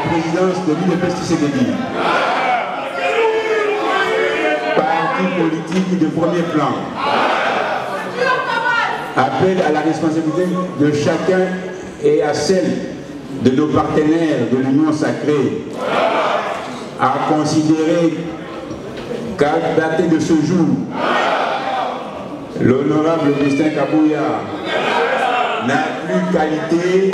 présidence de l'UDPS Tshisekedi. Parti politique de premier plan. Appelle à la responsabilité de chacun et à celle de nos partenaires de l'Union sacrée à considérer qu'à dater de ce jour, l'honorable Augustin Kabouya n'a plus qualité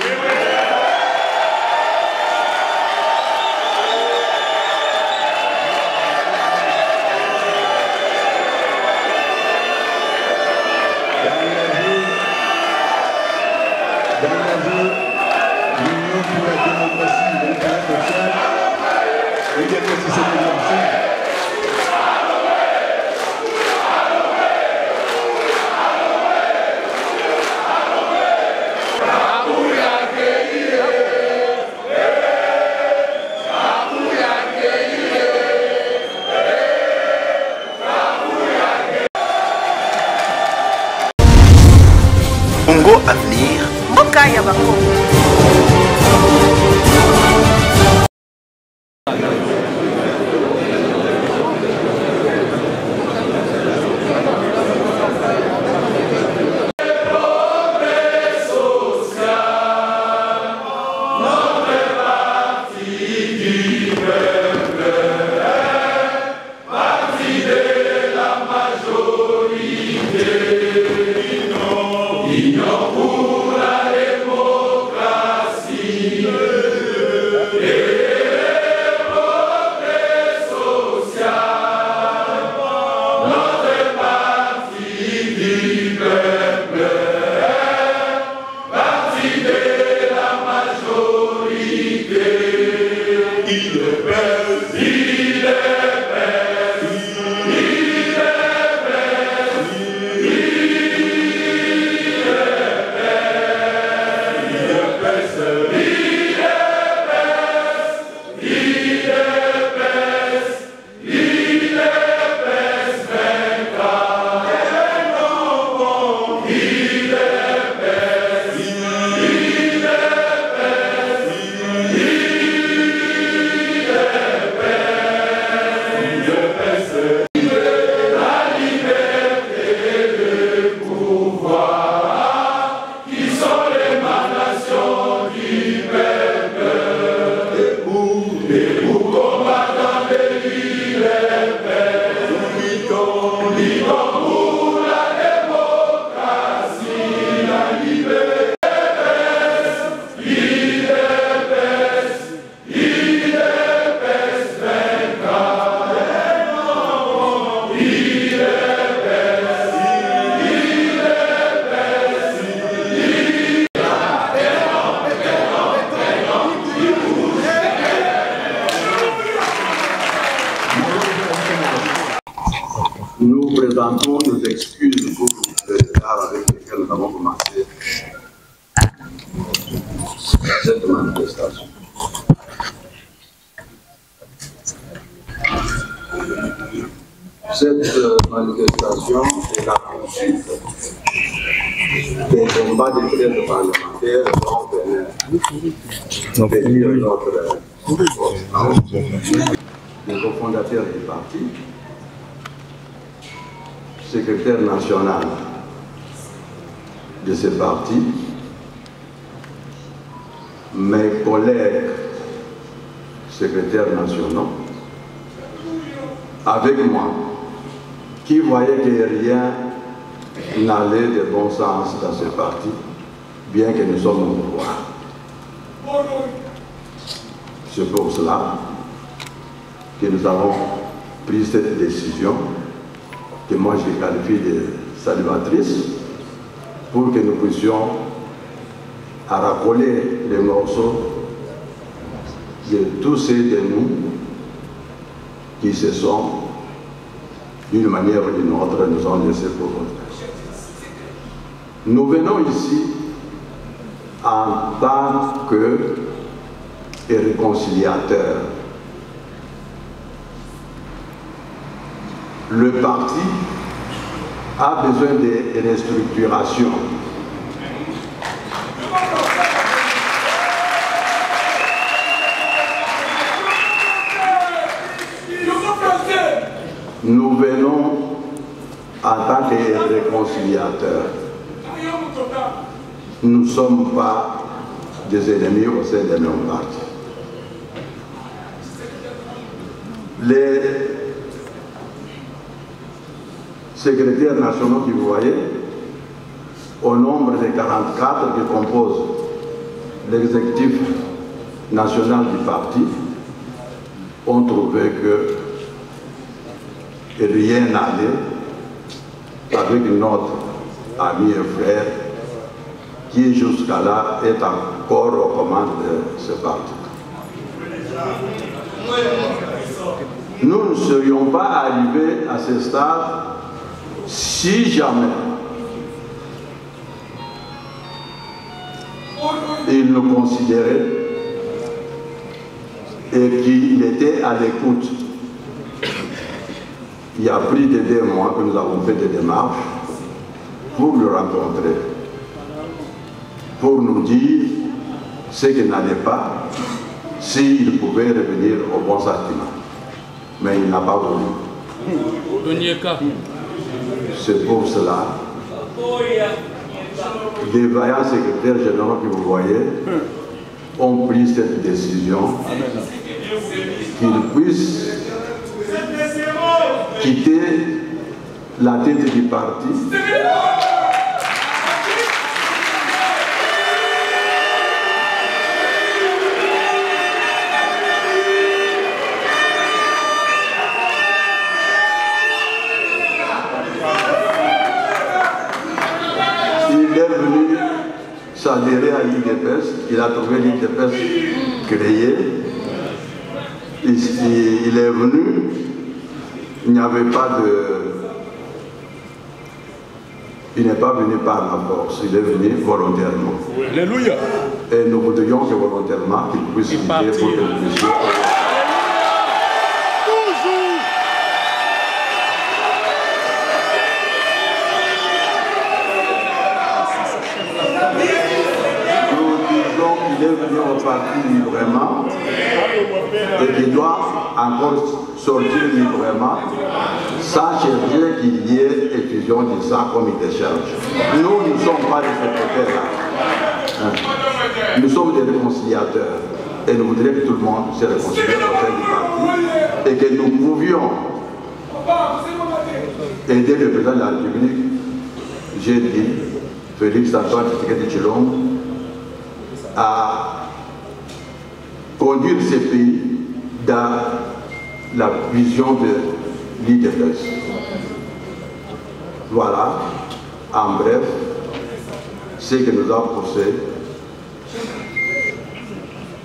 Congo Avenir. Mokaya Bakongo. Nous présentons nos excuses pour le retard avec lesquels nous avons commencé cette manifestation. Cette manifestation est la poursuite des combats des frères parlementaires dont les cofondateurs du parti, secrétaire national de ce parti, mes collègues secrétaires nationaux, avec moi, qui voyaient que rien n'allait de bon sens dans ce parti, bien que nous sommes au pouvoir. C'est pour cela que nous avons pris cette décision, que moi je qualifie de salvatrice, pour que nous puissions racoler les morceaux de tous ceux de nous qui se sont, d'une manière ou d'une autre, nous ont laissés pour autre. Nous venons ici en tant que réconciliateurs. Le parti a besoin de restructuration. nous venons en tant que réconciliateurs. Nous ne sommes pas des ennemis au sein des mêmes partis. Les secrétaires nationaux que vous voyez, au nombre de 44 qui composent l'exécutif national du parti, ont trouvé que rien n'allait avec notre ami et frère qui jusqu'à là est encore aux commandes de ce parti. Nous ne serions pas arrivés à ce stade si jamais il nous considérait et qu'il était à l'écoute. Il y a plus de 2 mois que nous avons fait des démarches pour le rencontrer, pour nous dire ce qui n'allait pas, s'il pouvait revenir au bon sentiment. Mais il n'a pas voulu. C'est pour cela les vaillants secrétaires généraux que vous voyez ont pris cette décision qu'ils puissent quitter la tête du parti s'adhérer à l'IDPS, il a trouvé l'IDPS créé, il est venu, il n'y avait pas de... Il n'est pas venu par la force, il est venu volontairement. Alléluia. Et nous voudrions que volontairement qu'il puisse quitter pour que nous puissions... Il est venu au parti librement et qu'il doit encore sortir librement sans chercher qu'il y ait effusion du sang comme il décharge. Nous ne sommes pas des secrétaires. Nous sommes des réconciliateurs et nous voudrions que tout le monde se réconcilie au sein du parti et que nous pouvions aider le président de la République, j'ai dit, Félix Antoine Tshisekedi Tshilombo, à conduire ces pays dans la vision de l'IDPS. Voilà, en bref, ce que nous avons poussé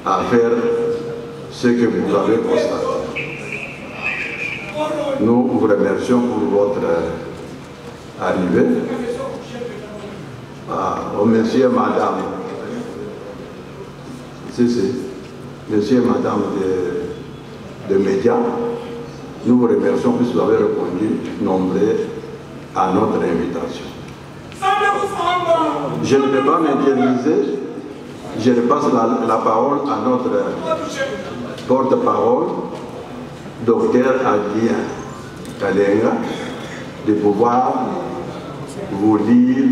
à faire ce que vous avez constaté. Nous vous remercions pour votre arrivée. Monsieur et madame, monsieur et madame de médias, nous vous remercions puisque vous avez répondu nombreux à notre invitation. Je ne vais pas m'interniser, je repasse la parole à notre porte-parole, docteur Adrien Kalenga, de pouvoir vous lire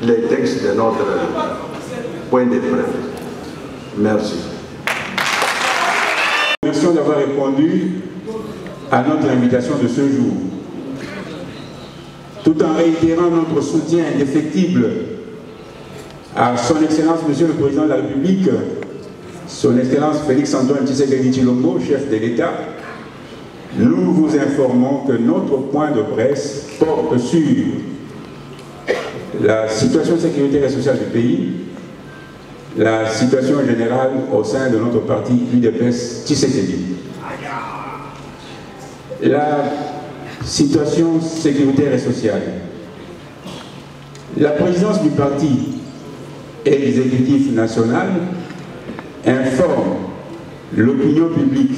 les textes de notre point de presse. Merci. Merci d'avoir répondu à notre invitation de ce jour. Tout en réitérant notre soutien indéfectible à son Excellence Monsieur le Président de la République, son Excellence Félix Antoine Tshisekedi Tshilombo, chef de l'État, nous vous informons que notre point de presse porte sur la situation sécuritaire et sociale du pays, la situation générale au sein de notre parti UDPS Tshisekedi. La situation sécuritaire et sociale. La présidence du parti et l'exécutif national informent l'opinion publique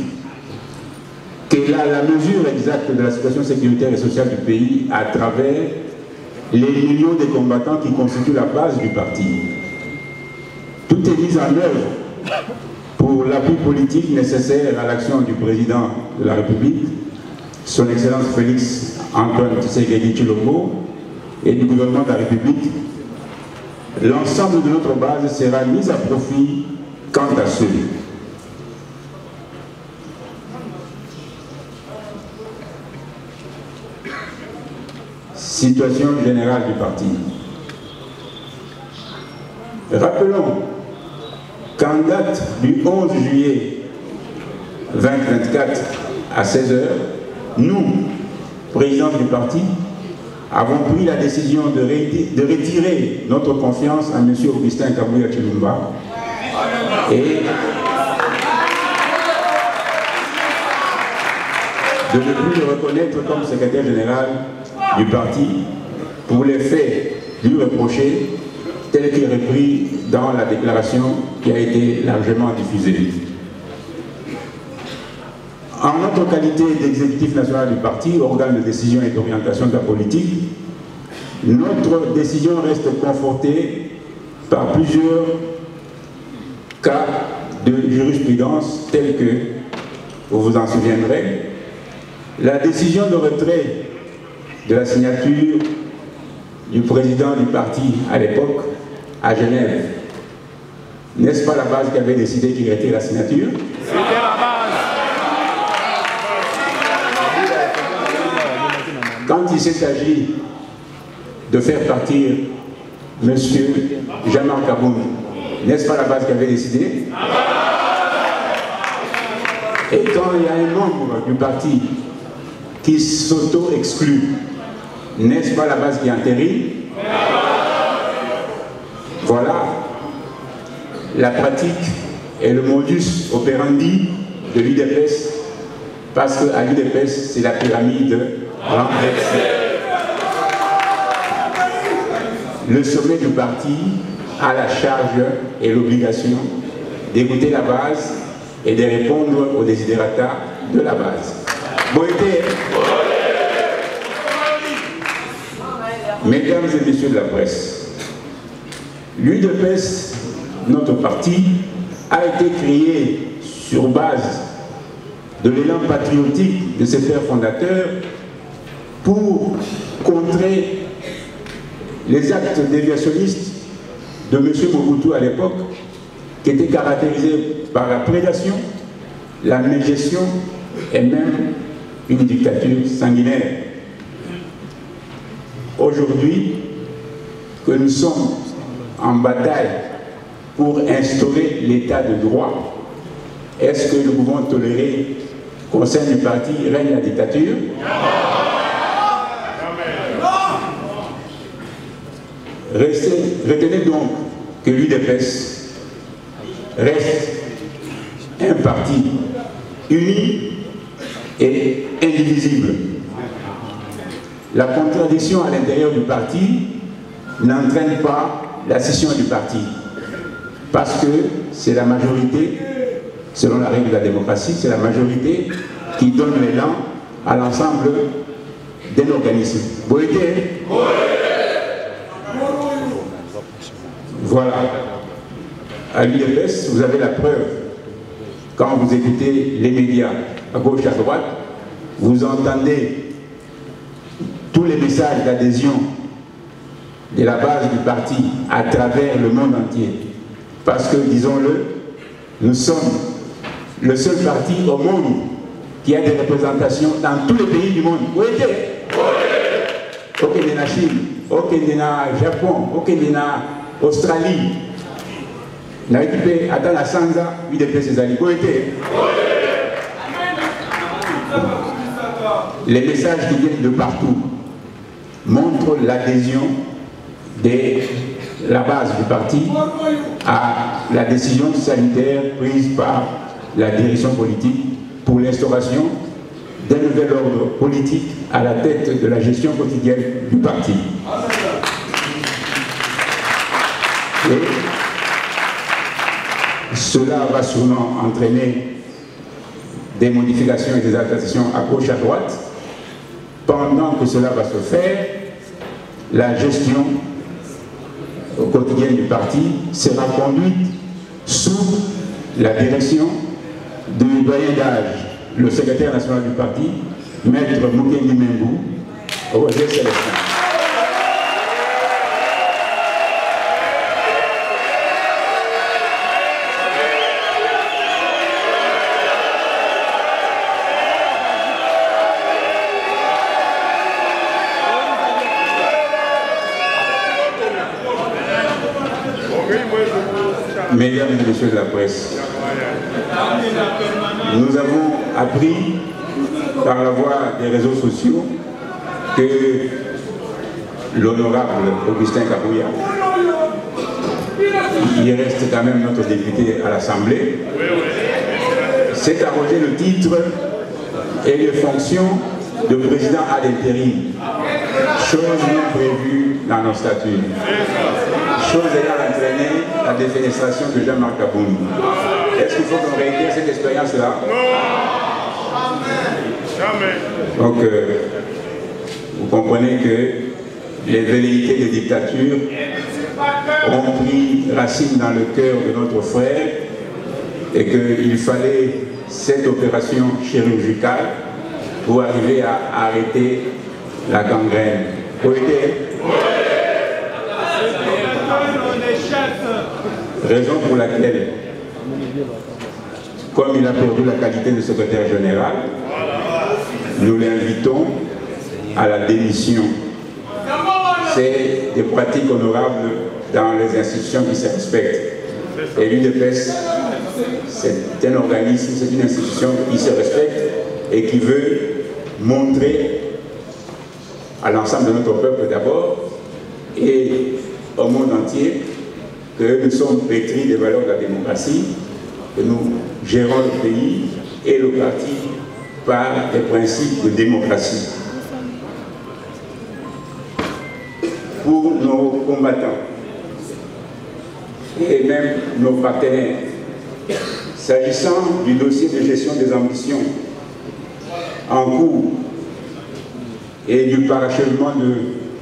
qu'elle a la mesure exacte de la situation sécuritaire et sociale du pays à travers les millions de combattants qui constituent la base du parti. Tout est mis en œuvre pour l'appui politique nécessaire à l'action du président de la République, son Excellence Félix Antoine Tshisekedi Tshilombo, et du gouvernement de la République, l'ensemble de notre base sera mis à profit quant à ceux situation générale du parti. Rappelons qu'en date du 11 juillet 2024 à 16 h, nous, présidents du parti, avons pris la décision de retirer notre confiance à M. Augustin Kabuya Tshilombo et de ne plus le reconnaître comme secrétaire général du parti pour les faits lui reprochés tels qu'il est repris dans la déclaration qui a été largement diffusée. En notre qualité d'exécutif national du parti, organe de décision et d'orientation de la politique, notre décision reste confortée par plusieurs cas de jurisprudence tels que, vous vous en souviendrez, la décision de retrait de la signature du président du parti à l'époque à Genève. N'est-ce pas la base qui avait décidé qu'il retire la signature? C'était la base. Quand il s'est agi de faire partir M. Jean-Marc Kaboun, n'est-ce pas la base qui avait décidé? Et quand il y a un membre du parti qui s'auto-exclut, n'est-ce pas la base qui entérine? Voilà la pratique et le modus operandi de l'UDPS, parce qu'à l'UDPS, c'est la pyramide renversée. Le sommet du parti a la charge et l'obligation d'écouter la base et de répondre aux desiderata de la base. Boété. Mesdames et messieurs de la presse, l'UDPS, notre parti, a été créé sur base de l'élan patriotique de ses pères fondateurs pour contrer les actes déviationnistes de M. Mobutu à l'époque, qui étaient caractérisés par la prédation, la mégestion et même une dictature sanguinaire. Aujourd'hui, que nous sommes en bataille pour instaurer l'état de droit, est-ce que nous pouvons tolérer qu'au sein du parti règne la dictature? Retenez donc que l'UDPS reste un parti uni et indivisible. La contradiction à l'intérieur du parti n'entraîne pas la scission du parti, parce que c'est la majorité, selon la règle de la démocratie, c'est la majorité qui donne l'élan à l'ensemble d'un organisme. Boété. Voilà. À l'UDPS, vous avez la preuve. Quand vous écoutez les médias à gauche, à droite, vous entendez tous les messages d'adhésion de la base du parti à travers le monde entier. Parce que, disons-le, nous sommes le seul parti au monde qui a des représentations dans tous les pays du monde. Où était? Au Kenya, Chine, au Kenya, Japon, au Kenya, Australie. N'a équipé à la Sanza, UDPS ses alliés. Où était? Les messages qui viennent de partout montrent l'adhésion de la base du parti à la décision sanitaire prise par la direction politique pour l'instauration d'un nouvel ordre politique à la tête de la gestion quotidienne du parti. Et cela va sûrement entraîner des modifications et des adaptations à gauche, à droite. Pendant que cela va se faire, la gestion quotidienne du parti sera conduite sous la direction du doyen d'âge, le secrétaire national du parti, Maître Mukendi Membou, Roger Célestin. Mesdames et messieurs de la presse, nous avons appris par la voie des réseaux sociaux que l'honorable Augustin Kabouya, qui reste quand même notre député à l'Assemblée, s'est arrogé le titre et les fonctions de président ad interim, chose non prévue dans nos statuts. Chose ayant entraîné la défenestration de Jean-Marc Abouni. Est-ce qu'il faut qu'on réitère cette expérience-là? Non. Jamais. Donc, vous comprenez que les velléités de dictature ont pris racine dans le cœur de notre frère et qu'il fallait cette opération chirurgicale pour arriver à arrêter la gangrène. Vous raison pour laquelle, comme il a perdu la qualité de secrétaire général, nous l'invitons à la démission. C'est des pratiques honorables dans les institutions qui se respectent. Et l'UDPS, c'est un organisme, c'est une institution qui se respecte et qui veut montrer à l'ensemble de notre peuple d'abord et au monde entier que nous sommes pétris des valeurs de la démocratie, que nous gérons le pays et le parti par des principes de démocratie. Pour nos combattants et même nos partenaires, s'agissant du dossier de gestion des ambitions en cours et du parachèvement du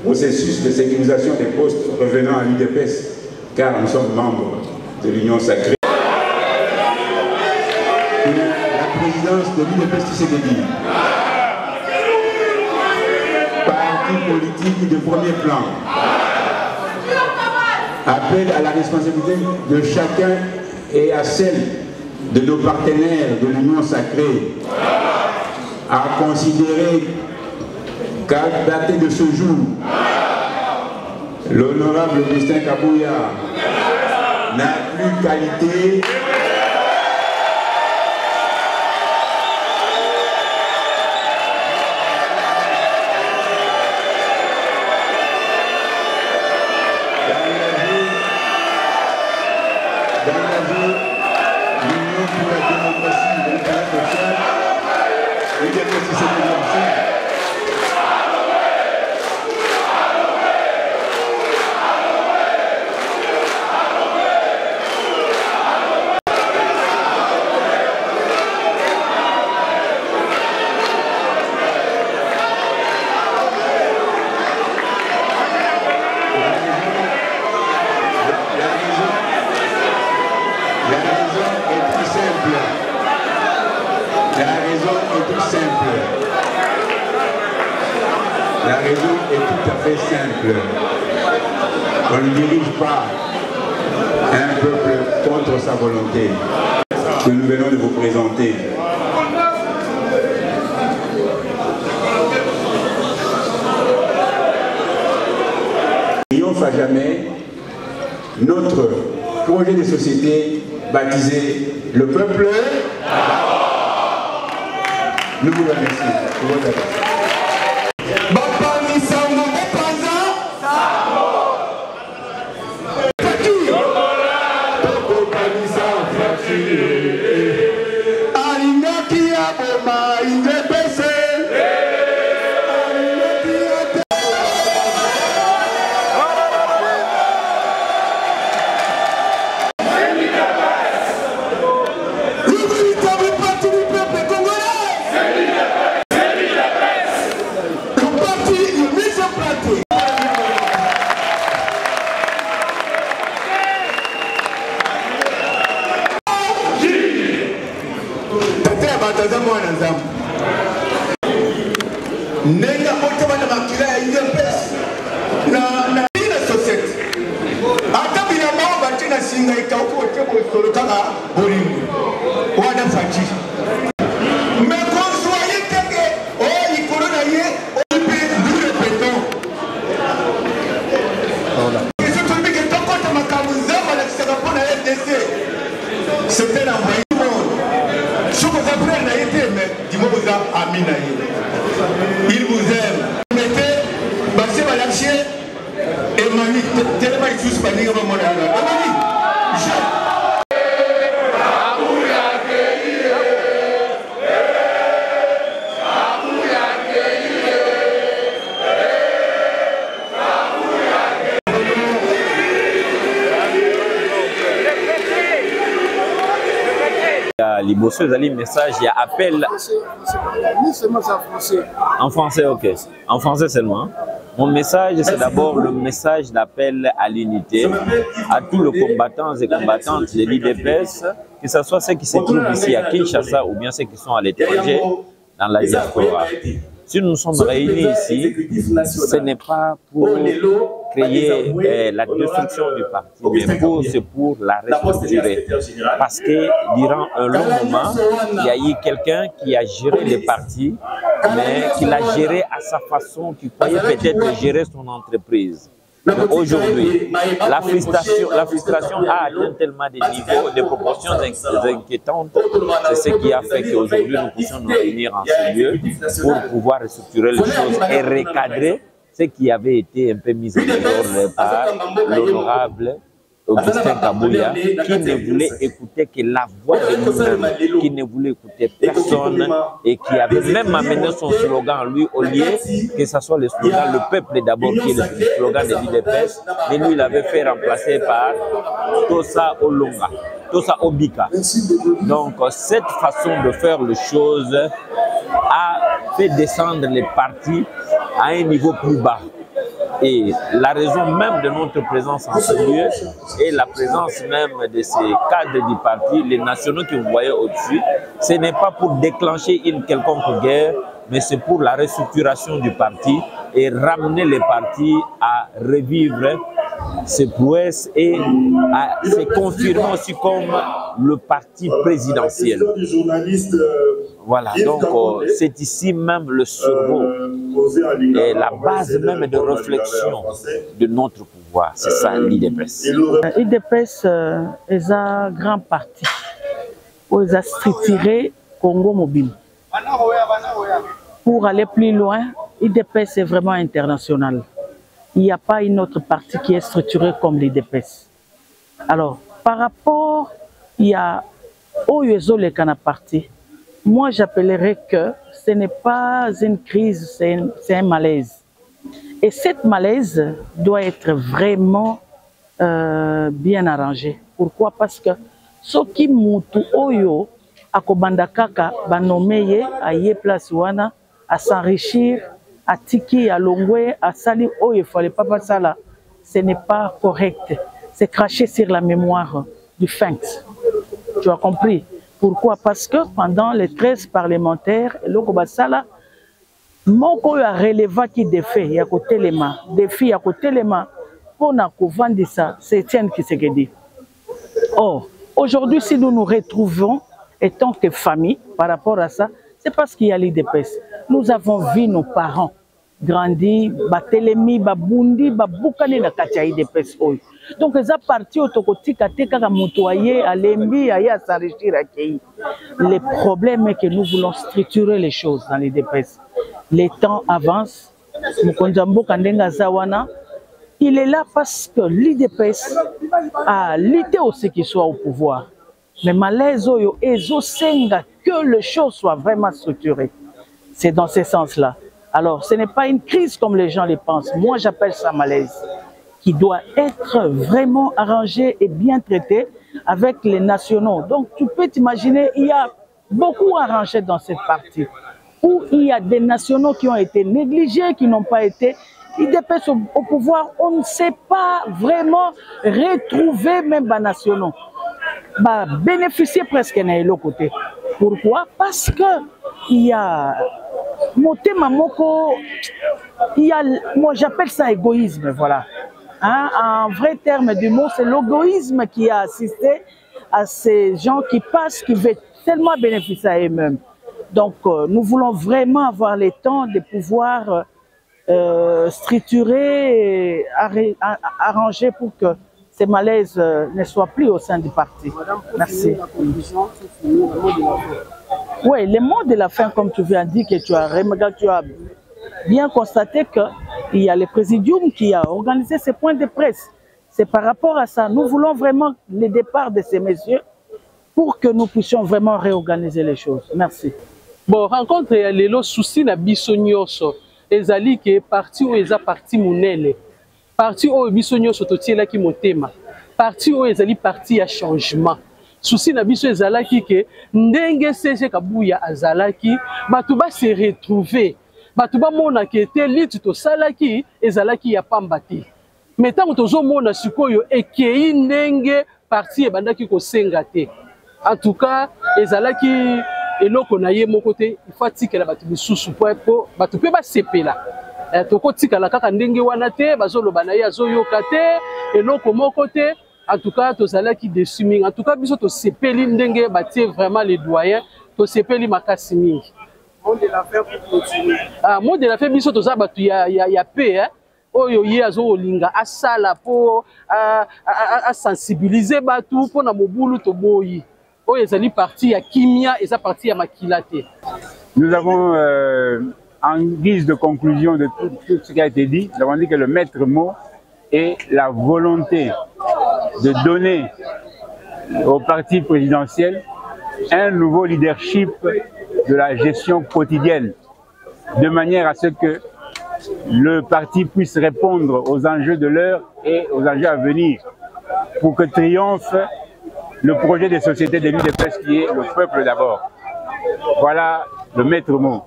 processus de sécurisation des postes revenant à l'UDPS, car nous sommes membres de l'Union sacrée. La présidence de l'UDPS Tshisekedi, parti politique de premier plan, appelle à la responsabilité de chacun et à celle de nos partenaires de l'Union sacrée à considérer qu'à dater de ce jour, l'honorable Augustin Kabouya n'a plus qualité on ne dirige pas un peuple contre sa volonté que nous venons de vous présenter. Triomphe à jamais notre projet de société baptisé Le Peuple. Nous vous remercions. Vive bataza mwana nzambe nenga motema na makila ya UDPS na société ata bilamba batina singa ikauko tebo solo kaka bolingo wana faji mais qu'on soit que oh il corona yé on peut nous répétons voilà et ce truc que tant que makamuza bala kisaka pona RDC c'était l'envoyé ce que vous apprenez n'a été mais dis-moi vous amina il vous aime mettez basé balachier et mani tellement il juste pas dire mon amani Liboso, vous avez un message, il y a appel. En français, ok. En français seulement. Hein? Mon message, c'est d'abord le message d'appel à l'unité, à tous les combattants et combattantes de l'IDPS, que ce soit ceux qui se trouvent ici à Kinshasa ou bien ceux qui sont à l'étranger, dans la diaspora. Si nous sommes réunis ici, ce n'est pas pour créer la destruction du parti, mais c'est pour la restructurer. Parce que durant un long moment, il y a eu quelqu'un qui a géré le parti, mais qui l'a géré à sa façon, qui croyait peut-être gérer son entreprise. Aujourd'hui, la frustration a atteint tellement de niveaux, de proportions inquiétantes. C'est ce qui a fait qu'aujourd'hui, nous puissions nous réunir en ce lieu pour pouvoir restructurer les choses et recadrer ce qui avait été un peu mis en ordre par l'honorable Augustin Kabouya, qui ne voulait écouter que la voix de nous-mêmes, qui ne voulait écouter personne et qui avait même amené son slogan, lui, au lieu que ce soit le slogan « Le peuple d'abord » qui est le slogan de l'IDPS, mais lui, il avait fait remplacer par Tosa Olonga, Tosa Obika. Donc, cette façon de faire les choses a fait descendre les partis à un niveau plus bas. Et la raison même de notre présence en ce lieu et la présence même de ces cadres du parti, les nationaux que vous voyez au-dessus, ce n'est pas pour déclencher une quelconque guerre, mais c'est pour la restructuration du parti et ramener les partis à revivre ses prouesses et à se confirmer aussi comme le parti présidentiel. Voilà, donc c'est ici même le cerveau et la base même de réflexion de notre pouvoir. C'est ça l'IDPS. L'IDPS est un grand parti où ils ont structuré Congo Mobile. Pour aller plus loin, l'IDPS est vraiment international. Il n'y a pas une autre partie qui est structurée comme l'IDPS. Alors, par rapport, il y a Oyezo le Kana parti. Moi, j'appellerais que ce n'est pas une crise, c'est un malaise. Et cette malaise doit être vraiment bien arrangée. Pourquoi? Parce que ce qui moutou oyo akobanda kaka banomeye à yé place wana à s'enrichir à tiki à longwe à sali oyo il fallait pas passer ça là. Ce n'est pas correct. C'est cracher sur la mémoire du FINX. Tu as compris? Pourquoi? Parce que pendant les 13 parlementaires, l'Okobasala, mon co a relevé qui défait, il y a côté les mains, défi, il y a côté les mains, pour n'a qu'au vendre ça, c'est Etienne qui s'est dit. Or, aujourd'hui, si nous nous retrouvons, étant que famille, par rapport à ça, c'est parce qu'il y a l'IDPS. Nous avons vu nos parents grandir, batelemi, babundi, baboukani na katia IDPS. Donc, ils ont parti au Tokotika, Teka, Moutouaye, à Lembi, à s'enrichir à Kei. Le problème est que nous voulons structurer les choses dans les DPS. Les temps avancent. Moukonjambo Kandenga Zawana, il est là parce que l'IDPS a lutté aussi qu'il soit au pouvoir. Mais malaise, Ezo Senga, que les choses soient vraiment structurées. C'est dans ce sens-là. Alors, ce n'est pas une crise comme les gens le pensent. Moi, j'appelle ça malaise, qui doit être vraiment arrangé et bien traité avec les nationaux. Donc, tu peux t'imaginer, il y a beaucoup arrangé dans cette partie, où il y a des nationaux qui ont été négligés, qui n'ont pas été... Ils dépassent au pouvoir, on ne sait pas vraiment retrouver même les nationaux. Bénéficier presque de l'autre côté. Pourquoi? Parce que il y a Motema Moko, il y a, moi j'appelle ça égoïsme, voilà. Hein, en vrai terme du mot, c'est l'égoïsme qui a assisté à ces gens qui passent, qui veulent tellement bénéficier à eux-mêmes. Donc, nous voulons vraiment avoir le temps de pouvoir structurer et arranger pour que ces malaises ne soient plus au sein du parti. Merci. Oui, le mot de la fin, comme tu viens de dire, que tu as bien constaté qu'il y a le présidium qui a organisé ces points de presse. C'est par rapport à ça. Nous voulons vraiment le départ de ces messieurs pour que nous puissions vraiment réorganiser les choses. Merci. Bon, rencontre le souci na biso nyonso ezali ke parti o eza parti munene. Parti o biso nyonso totielaki motema. Parti o ezali parti ya changement. Souci na biso ezalaki ke ndenge CG Kabuya azalaki bato ba se retrouver. Bato ba mona ke te liti to salaki ezalaki ya pamba te. Mais tant tozo mona sikoyo ekei ndenge parti ebandaki ko senga te. En tout cas, ezalaki eloko na ye moko te il faut tikela bato bisusu po bato pe ba sepela. Toko tikala kaka ndenge wana te bazoloba na ye azoyoka te eloko moko te. En tout cas, tozalaki déçu mingi. En tout cas, biso to sepeli ndenge batie vraiment les doyens, to sepeli makasi mingi. Mot de la fin pour continuer. Ah, mot de la fin biso toza batu ya paix hein. Oyo ye azo linga asala po a sensibiliser batu po na mobulu to boyi. Oyo ezali parti ya kimia eza parti ya makilate. Nous avons en guise de conclusion de tout ce qui a été dit, nous avons dit que le maître mot est la volonté de donner au parti présidentiel un nouveau leadership de la gestion quotidienne, de manière à ce que le parti puisse répondre aux enjeux de l'heure et aux enjeux à venir, pour que triomphe le projet des sociétés de l'UDPS qui est le peuple d'abord. Voilà le maître mot.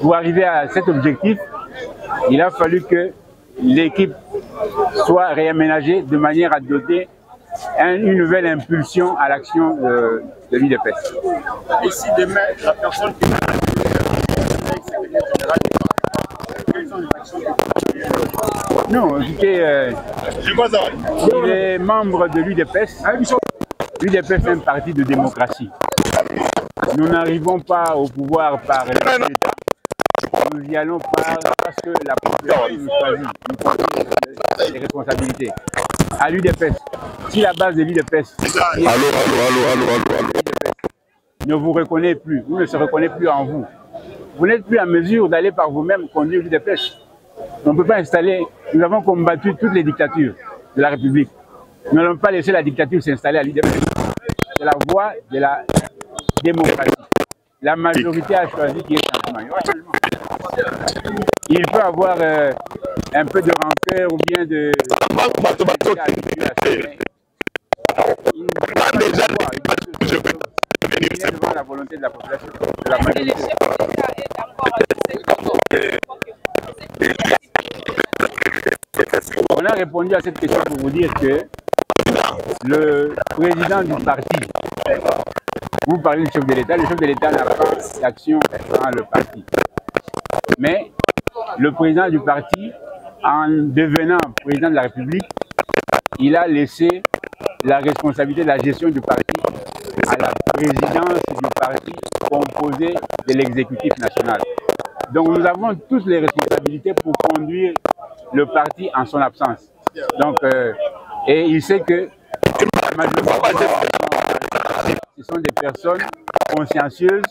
Pour arriver à cet objectif, il a fallu que l'équipe soit réaménagée de manière à doter une nouvelle impulsion à l'action de l'UDPS. Et si demain, la personne qui va non, écoutez, il est membre de l'UDPS. L'UDPS est un parti de démocratie. Nous n'arrivons pas au pouvoir par l'État. Nous y allons parce que la population nous choisit. Nous prenons les responsabilités. À l'UDPS, si la base de l'UDPS ne vous reconnaît plus, vous ne se reconnaît plus en vous, vous n'êtes plus en mesure d'aller par vous-même conduire l'UDPS. On ne peut pas installer. Nous avons combattu toutes les dictatures de la République. Nous n'allons pas laisser la dictature s'installer à l'UDPS. C'est la voie de la démocratie. La majorité a choisi qui est changement. Il peut avoir un peu de rancœur ou bien de... Il est devant la volonté de la population, de la majorité. On a répondu à cette question pour vous dire que le président du parti, vous parlez du chef de l'État, le chef de l'État n'a pas d'action dans le parti. Mais le président du parti, en devenant président de la République, il a laissé la responsabilité de la gestion du parti à la présidence du parti composé de l'exécutif national. Donc nous avons tous les responsabilités pour conduire le parti en son absence. Donc, et il sait que la majorité ce sont des personnes consciencieuses.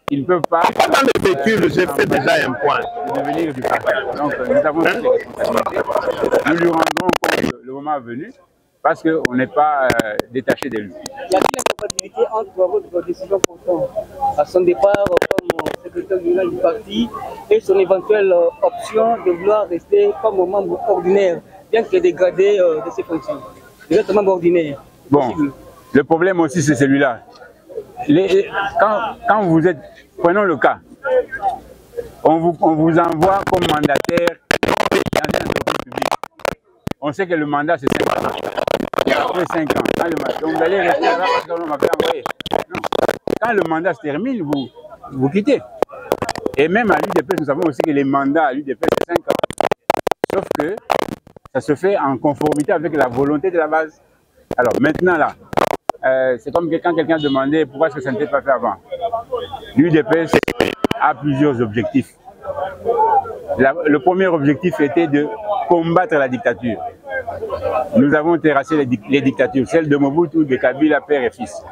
Ils ne peuvent pas dans le véhicule, j'ai fait déjà un point. Devenir du parti. Donc nous avons toutes les responsabilités. Nous lui rendrons compte le moment venu parce qu'on n'est pas détaché de lui. Y a-t-il une compatibilité entre votre décision portant à son départ comme secrétaire général du parti et son éventuelle option de vouloir rester comme membre ordinaire, bien que dégradé de ses fonctions? Vous êtes membre ordinaire. Bon, le problème aussi c'est celui-là. Quand vous êtes, prenons le cas, on vous envoie comme mandataire dans une entreprise publique. On sait que le mandat c'est 5 ans. Après 5 ans, donc vous allez rester là parce qu'on m'avait envoyé. Non. quand le mandat se termine, vous quittez. Et même à l'UDPS, nous savons aussi que les mandats à l'UDPS, c'est 5 ans. Sauf que ça se fait en conformité avec la volonté de la base. Alors maintenant, là, c'est comme quand quelqu'un demandait pourquoi est-ce que ça n'était pas fait avant. L'UDPS a plusieurs objectifs. Le premier objectif était de combattre la dictature. Nous avons terrassé les dictatures, celle de Mobutu, de Kabila, père et fils.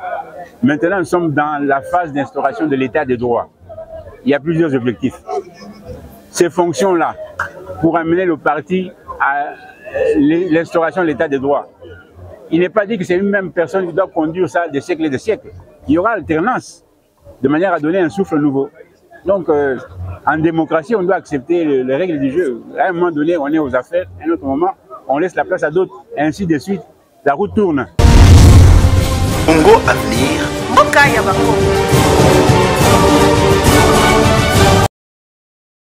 Maintenant, nous sommes dans la phase d'instauration de l'état de droit. Il y a plusieurs objectifs. Ces fonctions-là, pour amener le parti à l'instauration de l'état de droit, il n'est pas dit que c'est une même personne qui doit conduire ça des siècles et des siècles. Il y aura alternance, de manière à donner un souffle nouveau. Donc, en démocratie, on doit accepter les règles du jeu. À un moment donné, on est aux affaires, à un autre moment, on laisse la place à d'autres, et ainsi de suite. La route tourne. Congo Avenir.